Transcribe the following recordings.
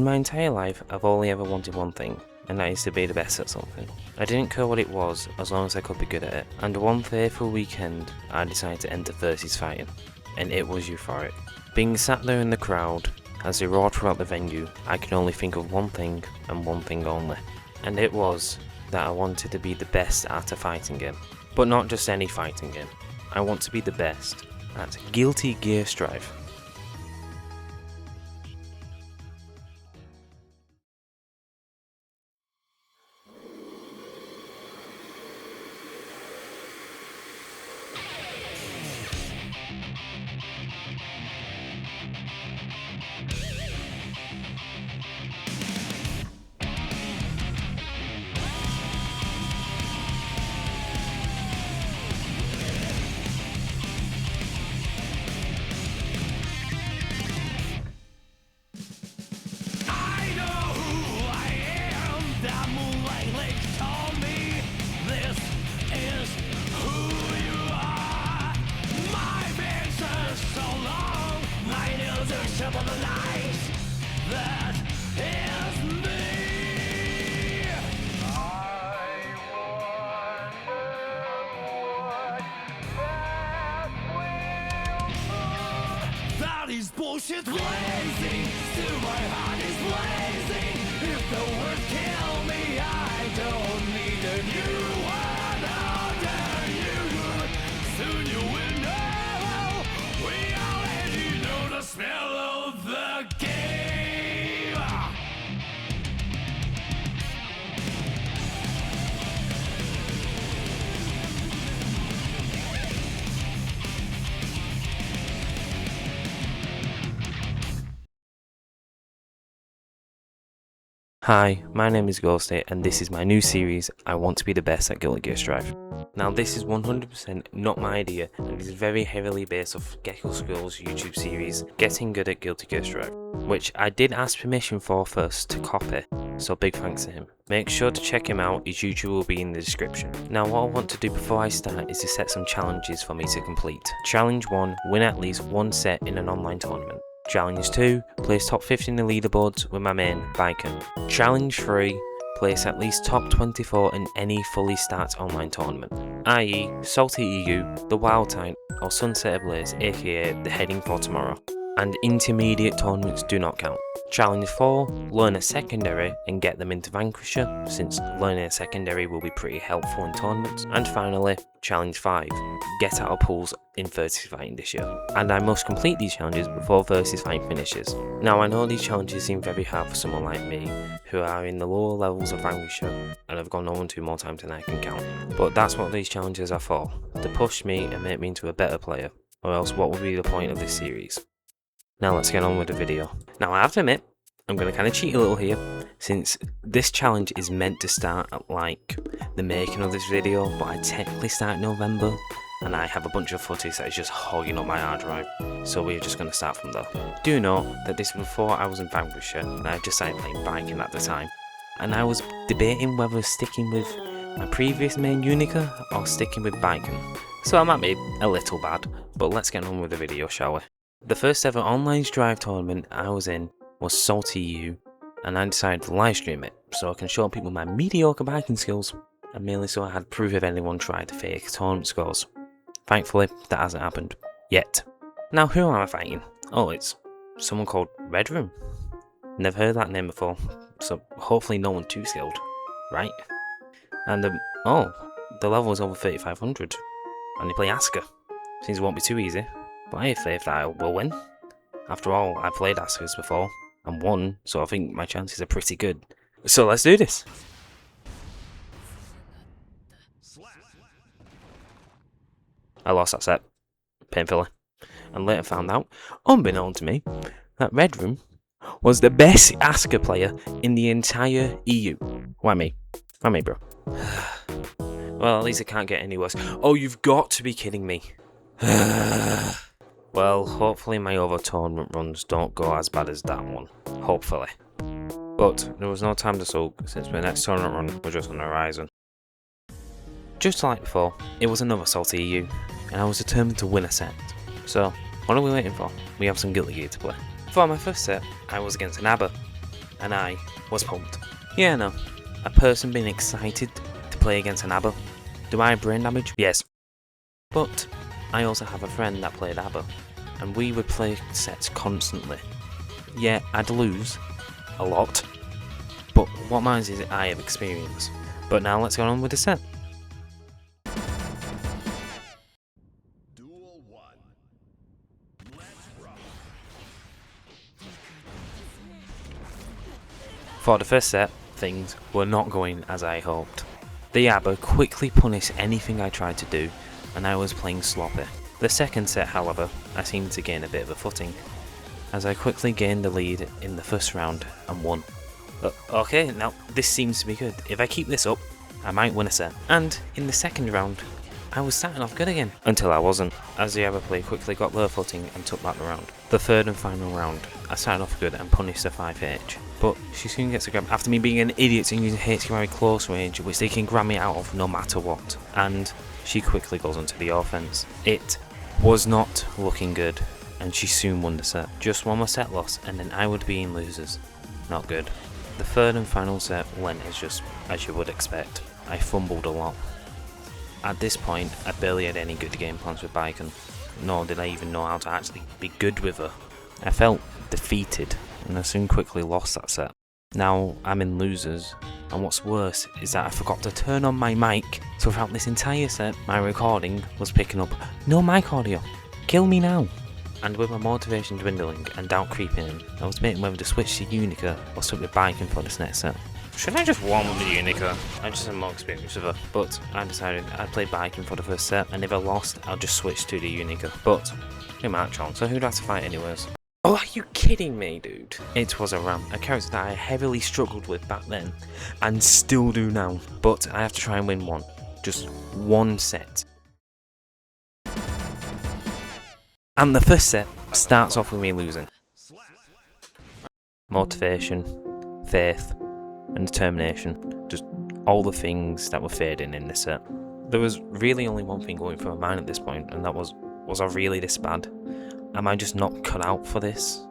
In my entire life, I've only ever wanted one thing, and that is to be the best at something. I didn't care what it was, as long as I could be good at it. And one fateful weekend, I decided to enter versus fighting, and it was euphoric. Being sat there in the crowd, as they roared throughout the venue, I could only think of one thing, and one thing only. And it was that I wanted to be the best at a fighting game. But not just any fighting game. I want to be the best at Guilty Gear Strive. Bullshit blazing, still my heart is blazing. If the words kill me, I don't need a new one under you. Soon you will know, we already know the smell of the game. Hi, my name is Ghosty and this is my new series, I Want to be the Best at Guilty Gear Strive. Now this is 100% not my idea and it is very heavily based off Gecko Skull's YouTube series, Getting Good at Guilty Gear Strive, which I did ask permission for first to copy, so big thanks to him. Make sure to check him out, his YouTube will be in the description. Now what I want to do before I start is to set some challenges for me to complete. Challenge 1, win at least one set in an online tournament. Challenge 2, place top 50 in the leaderboards with my main, Biken. Challenge 3, place at least top 24 in any fully stacked online tournament, i.e. Salty EU, the Wild Tide, or Sunset Ablaze, aka the Heading for Tomorrow. And intermediate tournaments do not count. Challenge 4, learn a secondary and get them into Vanquisher, since learning a secondary will be pretty helpful in tournaments. And finally, Challenge 5, get out of pools in Versus Fighting this year. And I must complete these challenges before Versus Fighting finishes. Now I know these challenges seem very hard for someone like me, who are in the lower levels of Vanquisher and have gone 0-2 more times than I can count. But that's what these challenges are for, to push me and make me into a better player, or else what would be the point of this series? Now let's get on with the video. Now I have to admit, I'm going to kind of cheat a little here, since this challenge is meant to start at like the making of this video, but I technically start in November, and I have a bunch of footage that is just hogging up my hard drive, so we're just going to start from there. Do note that this was before I was in Vanquisher, and I just started playing Biking at the time, and I was debating whether sticking with my previous main Unica, or sticking with Biking. So I might be a little bad, but let's get on with the video, shall we? The first ever online Strive tournament I was in was Salty EU, and I decided to live stream it so I can show people my mediocre biking skills, and mainly so I had proof if anyone tried to fake tournament scores. Thankfully, that hasn't happened. Yet. Now who am I fighting? Oh, it's someone called Red Room. Never heard that name before, so hopefully no one too skilled, right? And the level is over 3500, and they play Asuka. Seems it won't be too easy. But I have faith that I will win. After all, I've played Asukas before and won, so I think my chances are pretty good. So let's do this! I lost that set, painfully, and later found out, unbeknown to me, that Red Room was the best Asuka player in the entire EU. Why me? Why me, bro? Well, at least it can't get any worse. Oh, you've got to be kidding me. Well, hopefully my other tournament runs don't go as bad as that one. Hopefully. But there was no time to sulk since my next tournament run was just on the horizon. Just like before, it was another Salty EU, and I was determined to win a set. So, what are we waiting for? We have some Guilty Gear to play. For my first set, I was against an ABBA. and I was pumped. Yeah, no, a person being excited to play against an ABBA. Do I have brain damage? Yes. But I also have a friend that played ABBA, and we would play sets constantly. Yeah, I'd lose a lot, but what matters is I have experience. But now let's go on with the set. Duel 1. Let's rock. For the first set, things were not going as I hoped. The ABBA quickly punished anything I tried to do, and I was playing sloppy. The second set, however, I seemed to gain a bit of a footing, as I quickly gained the lead in the first round and won. Okay, now this seems to be good. If I keep this up, I might win a set. And in the second round, I was starting off good again, until I wasn't, as the ABBA player quickly got low footing and took back the round. The third and final round, I started off good and punished a 5H, but she soon gets a grab after me being an idiot and using H very close range, which they can grab me out of no matter what, and she quickly goes onto the offense. It was not looking good, and she soon won the set. Just one more set loss, and then I would be in losers. Not good. The third and final set went as just as you would expect. I fumbled a lot. At this point, I barely had any good game plans with Baiken, nor did I even know how to actually be good with her. I felt defeated, and I soon quickly lost that set. Now I'm in losers, and what's worse is that I forgot to turn on my mic, so throughout this entire set, my recording was picking up no mic audio. Kill me now. And with my motivation dwindling and doubt creeping in, I was debating whether to switch to Unica or stick with Baiken for this next set. Should I just warm up with Unica? I just have more experience with her, but I decided I'd play Baiken for the first set, and if I lost, I'll just switch to the Unica. But, no match on, so who'd have to fight anyways? Oh, are you kidding me, dude? It was a Ram, a character that I heavily struggled with back then, and still do now. But I have to try and win one. Just one set. And the first set starts off with me losing. Motivation, faith, and determination. Just all the things that were fading in this set. There was really only one thing going through my mind at this point, and that was I really this bad? Am I just not cut out for this?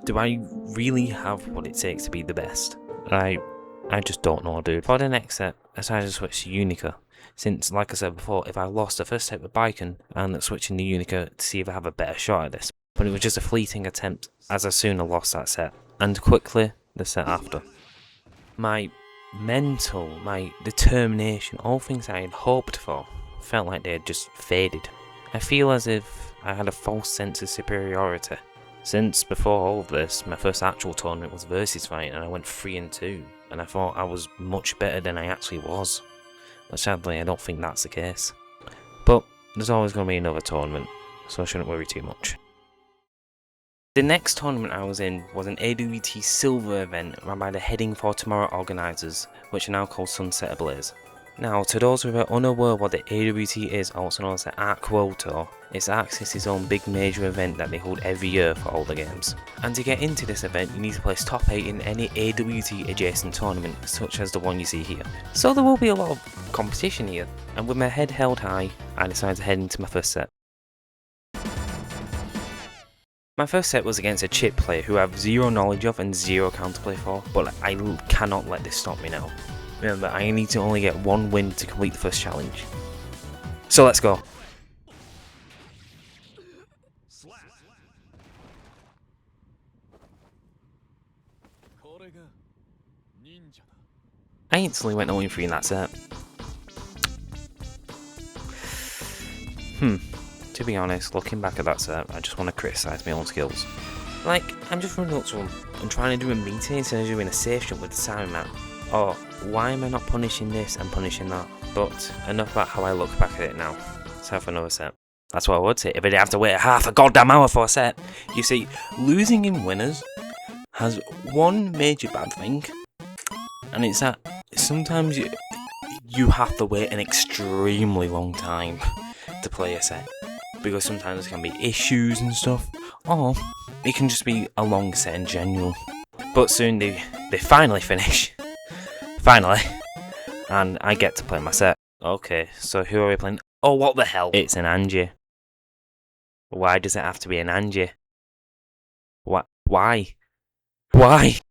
Do I really have what it takes to be the best? I just don't know, dude. For the next set, I decided to switch to Unica. Since, like I said before, if I lost the first set with Baiken, and switching to Unica to see if I have a better shot at this. But it was just a fleeting attempt, as I sooner lost that set. And quickly, the set after. My mental, my determination, all things I had hoped for, felt like they had just faded. I feel as if I had a false sense of superiority. Since before all of this, my first actual tournament was Versus Fight, and I went 3-2, and I thought I was much better than I actually was. But sadly, I don't think that's the case. But there's always going to be another tournament, so I shouldn't worry too much. The next tournament I was in was an AWT Silver event run by the Heading for Tomorrow organisers, which are now called Sunset Ablaze. Now, to those who are unaware what the AWT is, also known as the Arc World Tour, it's Arc's own big major event that they hold every year for all the games. And to get into this event, you need to place top 8 in any AWT adjacent tournament, such as the one you see here. So there will be a lot of competition here, and with my head held high, I decided to head into my first set. My first set was against a chip player who I have zero knowledge of and zero counterplay for, but I cannot let this stop me now. Remember, I need to only get one win to complete the first challenge. So let's go. I instantly went 0-3 in that set. To be honest, looking back at that set, I just want to criticise my own skills. Like, I'm just running up to him and trying to do a meeting instead of doing a safe shot with the Simon man. Or, why am I not punishing this and punishing that? But, enough about how I look back at it now. Let's have another set. That's what I would say if I didn't have to wait half a goddamn hour for a set. You see, losing in winners has one major bad thing, and it's that sometimes you have to wait an extremely long time to play a set. Because sometimes there can be issues and stuff, or it can just be a long set in general. But soon they finally finish. Finally. And I get to play my set. Okay, so who are we playing? Oh, what the hell? It's an Angie. Why does it have to be an Angie? Why? Why?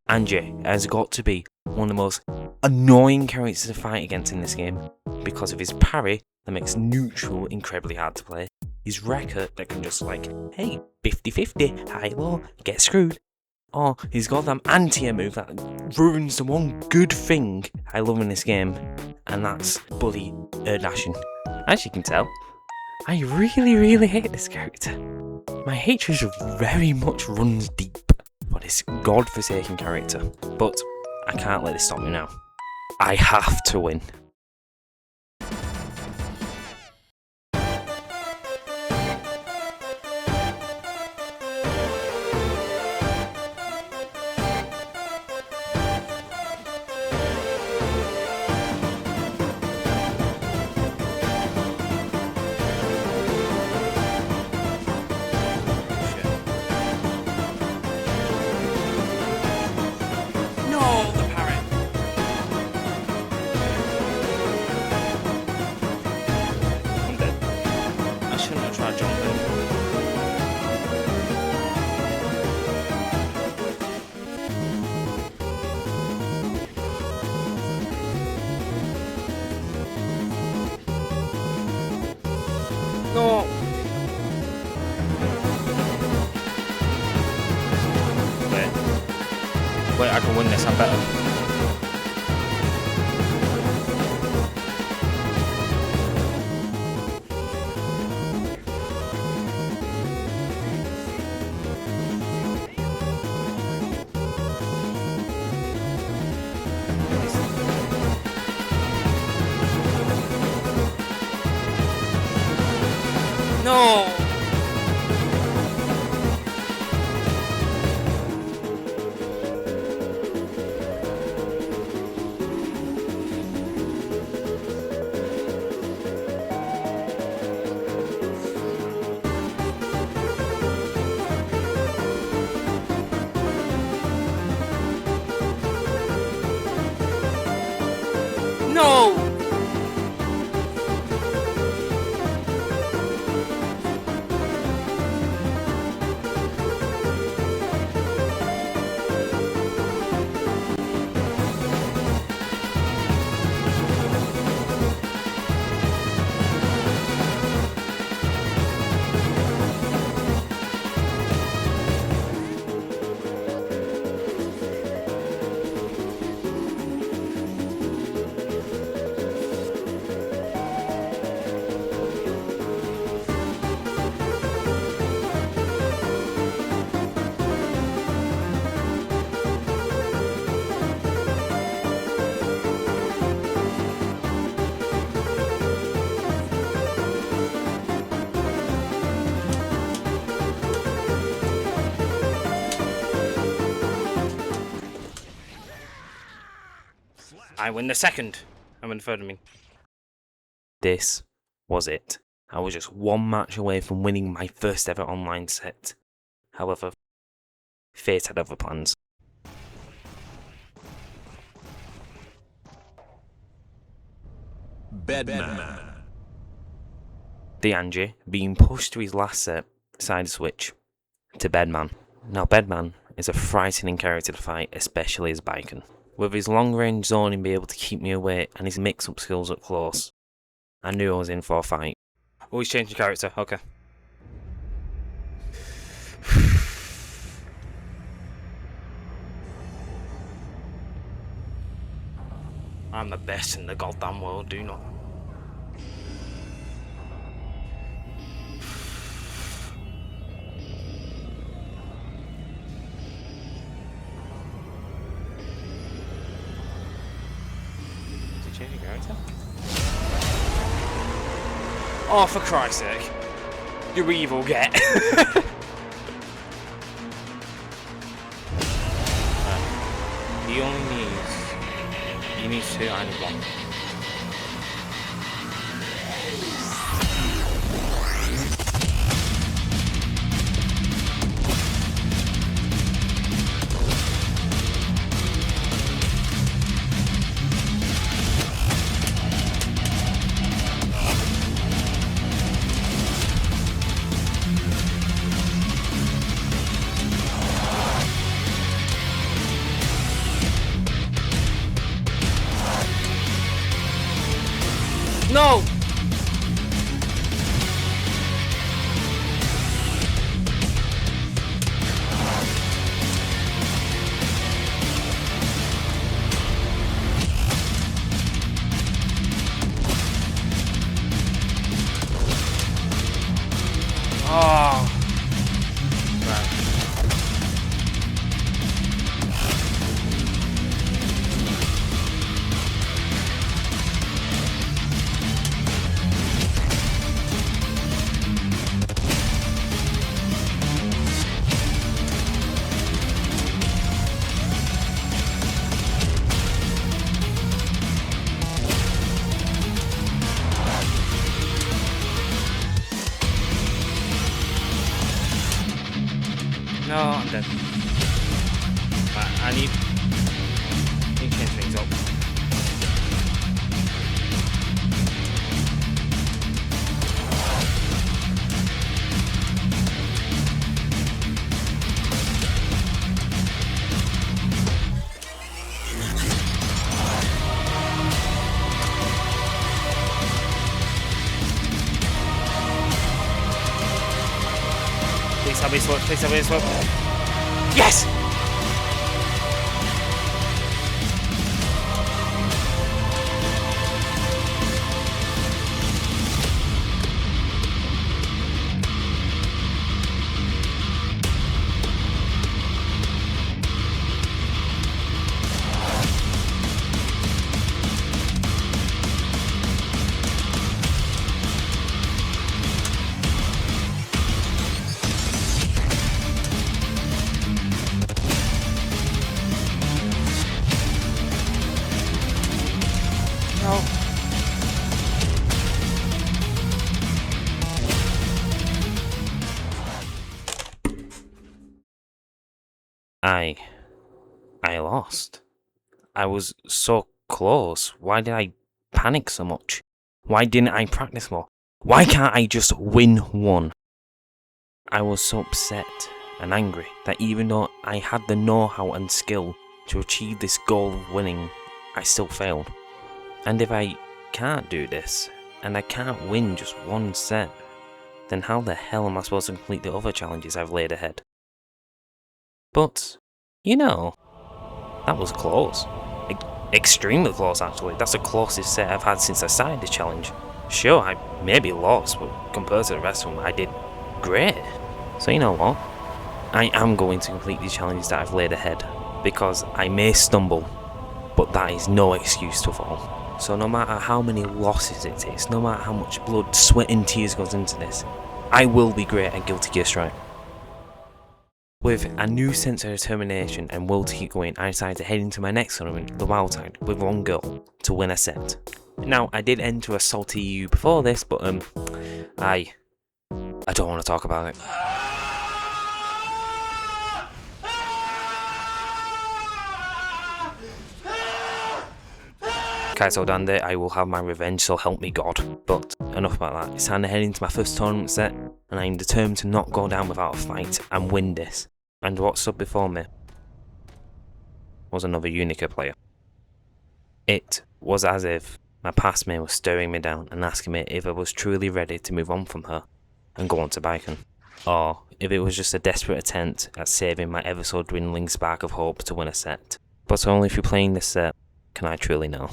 Angie has got to be one of the most annoying characters to fight against in this game because of his parry that makes neutral incredibly hard to play, his record that can just like, hey, 50-50, high-low, get screwed, or he's got that anti-air move that ruins the one good thing I love in this game, and that's bully dashing. As you can tell, I really hate this character. My hatred very much runs deep for this godforsaken character, but I can't let this stop me now. I have to win. No! Wait, I can win this, I'm better. No! No! I win the second. I win the third, I mean. This was it. I was just one match away from winning my first ever online set. However, fate had other plans. Bedman. The Angie, being pushed to his last set, decided to switch to Bedman. Now Bedman is a frightening character to fight, especially as Baiken. With his long range zoning being able to keep me away and his mix up skills up close, I knew I was in for a fight. Oh, he's changed the character, okay. I'm the best in the goddamn world, do not. Changing character? Oh, for Christ's sake. You evil get. He only needs two, I need one. No! Oh. Right. No, I'm dead. I need to change things up. Please have me swap, please have me swap. Yes! No. I lost. I was so close. Why did I panic so much? Why didn't I practice more? Why can't I just win one? I was so upset and angry that even though I had the know-how and skill to achieve this goal of winning, I still failed. And if I can't do this, and I can't win just one set, then how the hell am I supposed to complete the other challenges I've laid ahead? But, you know, that was close. Extremely close, actually. That's the closest set I've had since I started this challenge. Sure, I maybe lost, but compared to the rest of them, I did great. So you know what? I am going to complete these challenges that I've laid ahead, because I may stumble, but that is no excuse to fall. So no matter how many losses it takes, no matter how much blood, sweat and tears goes into this, I will be great at Guilty Gear Strive. With a new sense of determination and will to keep going, I decided to head into my next tournament, the Wild Tide, with one goal, to win a set. Now, I did enter a salty EU before this, but I don't want to talk about it. Kaito Dande, I will have my revenge, so help me God. But enough about that. It's time to head into my first tournament set, and I am determined to not go down without a fight and win this. And what stood before me was another Unica player. It was as if my past mate was staring me down and asking me if I was truly ready to move on from her and go on to Baiken, or if it was just a desperate attempt at saving my ever so dwindling spark of hope to win a set. But only through playing this set can I truly know.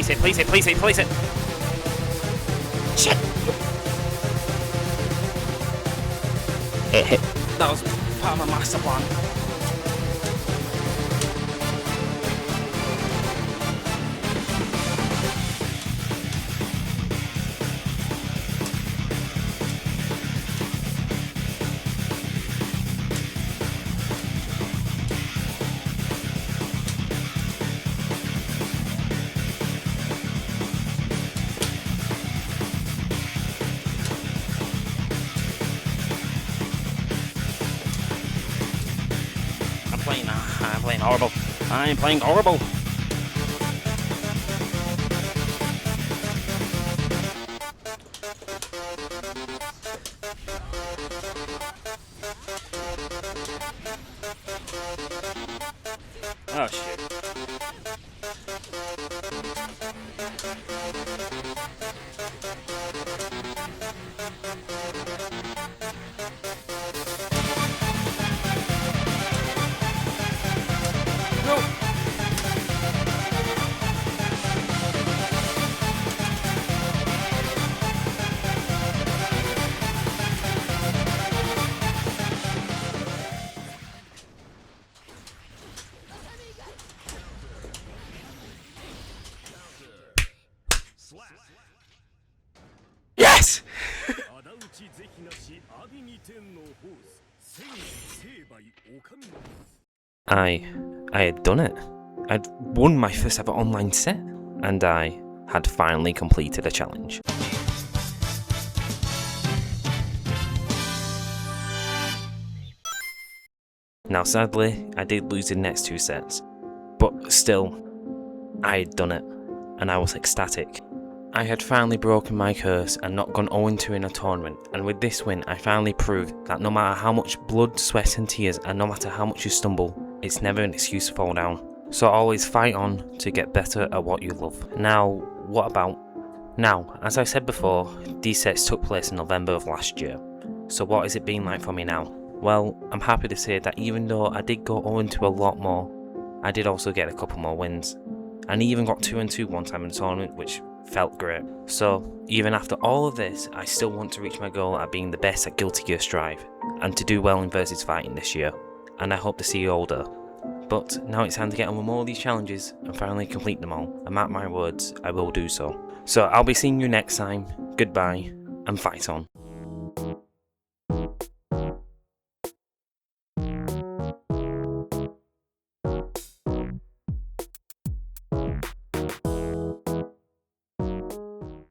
Please hit, please hit, please hit, please hit. Shit! It hit. That was part of my master plan. I'm playing horrible. I'm playing horrible. Oh shit. Yes! I had done it. I'd won my first ever online set, and I had finally completed a challenge. Now sadly, I did lose the next 2 sets, but still, I had done it, and I was ecstatic. I had finally broken my curse and not gone 0-2 in a tournament, and with this win I finally proved that no matter how much blood, sweat and tears, and no matter how much you stumble, it's never an excuse to fall down. So always fight on to get better at what you love. Now, what about? Now, as I said before, these sets took place in November of last year. So what has it been like for me now? Well, I'm happy to say that even though I did go 0-2 a lot more, I did also get a couple more wins. And even got 2-2 one time in the tournament, which felt great. So, even after all of this, I still want to reach my goal at being the best at Guilty Gear Strive, and to do well in versus fighting this year, and I hope to see you all there. But now it's time to get on with more of these challenges and finally complete them all, and mark my words, I will do so. So I'll be seeing you next time, goodbye, and fight on.